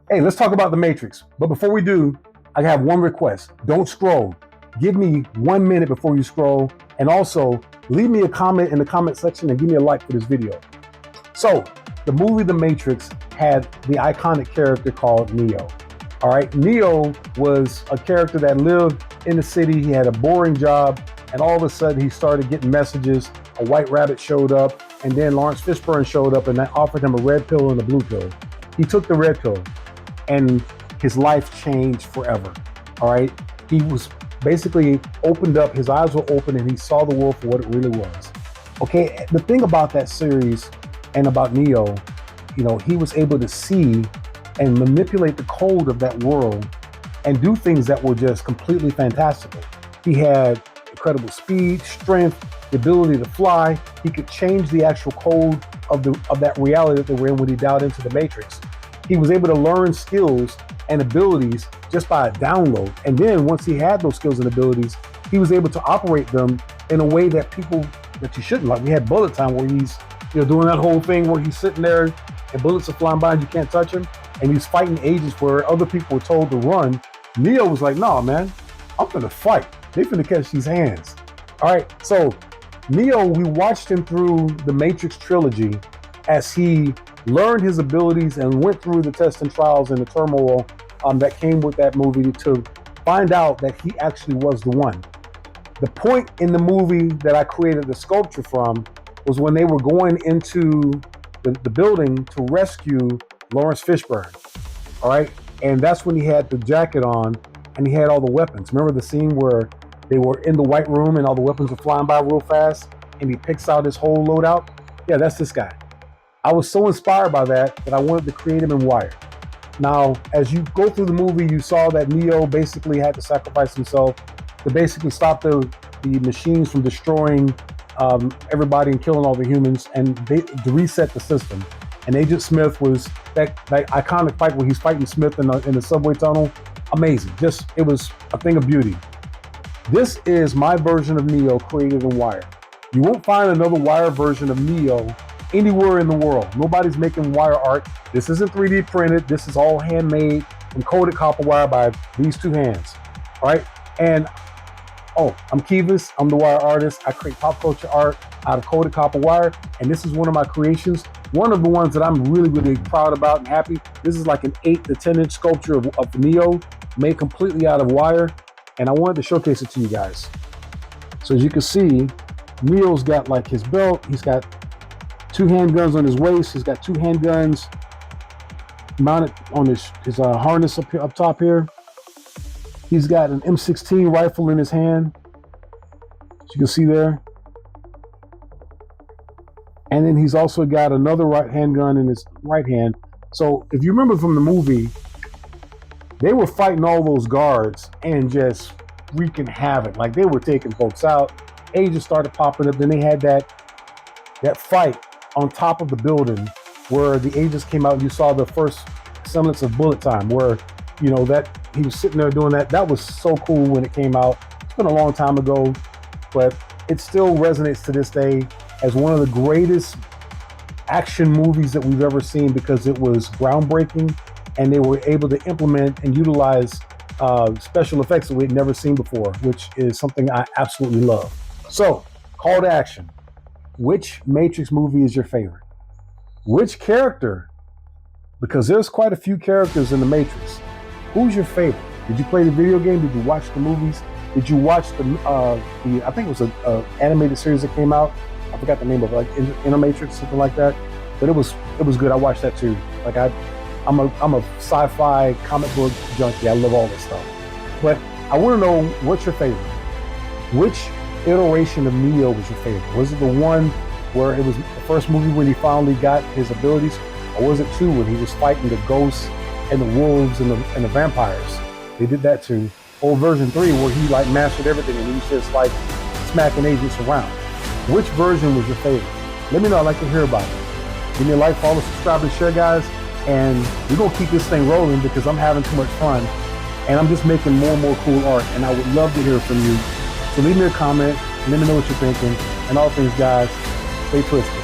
Hey, let's talk about the Matrix. But before we do, I have one request. Don't scroll. Give me 1 minute before you scroll. And also, leave me a comment in the comment section and give me a like for this video. So, the movie The Matrix had the iconic character called Neo. All right, Neo was a character that lived in the city. He had a boring job, and all of a sudden he started getting messages. A white rabbit showed up, and then Lawrence Fishburne showed up and offered him a red pill and a blue pill. He took the red pill, and his life changed forever. All right, he was basically opened up, his eyes were open, and he saw the world for what it really was. Okay, the thing about that series and about Neo, he was able to see and manipulate the code of that world and do things that were just completely fantastical. He had incredible speed, strength, the ability to fly. He could change the actual code of that reality that they were in when he dialed into the Matrix. He was able to learn skills and abilities just by a download. And then once he had those skills and abilities, he was able to operate them in a way that you shouldn't. Like we had Bullet Time where he's doing that whole thing where he's sitting there and bullets are flying by and you can't touch him. And he's fighting agents where other people were told to run. Neo was like, "No, man, I'm gonna fight. They finna catch these hands." All right, so Neo, we watched him through the Matrix trilogy as he learned his abilities and went through the tests and trials and the turmoil that came with that movie to find out that he actually was the one. The point in the movie that I created the sculpture from was when they were going into the building to rescue Lawrence Fishburne. All right, and that's when he had the jacket on and he had all the weapons. Remember the scene where they were in the white room and all the weapons were flying by real fast and he picks out his whole loadout? Yeah, that's this guy. I was so inspired by that I wanted to create him in wire. Now, as you go through the movie, you saw that Neo basically had to sacrifice himself to basically stop the machines from destroying everybody and killing all the humans and to reset the system. And Agent Smith was that iconic fight where he's fighting Smith in the subway tunnel. Amazing. It was a thing of beauty. This is my version of Neo created in wire. You won't find another wire version of Neo anywhere in the world. Nobody's making wire art. This isn't 3D printed. This is all handmade and coated copper wire by these two hands. All right. And I'm Kivas. I'm the wire artist. I create pop culture art out of coated copper wire. And this is one of my creations. One of the ones that I'm really, really proud about and happy. This is like an 8 to 10 inch sculpture of Neo made completely out of wire. And I wanted to showcase it to you guys. So as you can see, Neo's got like his belt. He's got 2 handguns on his waist. He's got 2 handguns mounted on his harness up top here. He's got an M16 rifle in his hand, as you can see there. And then he's also got another right handgun in his right hand. So if you remember from the movie, they were fighting all those guards and just wreaking havoc. Like they were taking folks out. Agents started popping up. Then they had that fight on top of the building where the agents came out and you saw the first semblance of Bullet Time where, that he was sitting there doing that. That was so cool when it came out. It's been a long time ago, but it still resonates to this day as one of the greatest action movies that we've ever seen because it was groundbreaking and they were able to implement and utilize special effects that we'd never seen before, which is something I absolutely love. So, call to action. Which Matrix movie is your favorite? Which character? Because there's quite a few characters in the Matrix. Who's your favorite? Did you play the video game? Did you watch the movies? Did you watch the I think it was an animated series that came out. I forgot the name of it, like Intermatrix, something like that. But it was good. I watched that too. Like I'm a sci-fi comic book junkie. I love all this stuff. But I want to know what's your favorite. Which iteration of Neo was your favorite? Was it the one where it was the first movie when he finally got his abilities, or was it 2 when he was fighting the ghosts and the wolves and the vampires? They did that too. Or version 3 where he like mastered everything and he was just like smacking agents around. Which version was your favorite? Let me know. I'd like to hear about it. Give me a like, follow, subscribe, and share, guys. And we're gonna keep this thing rolling because I'm having too much fun and I'm just making more and more cool art, and I would love to hear from you. So leave me a comment, let me know what you're thinking, and all things, guys, stay twisted.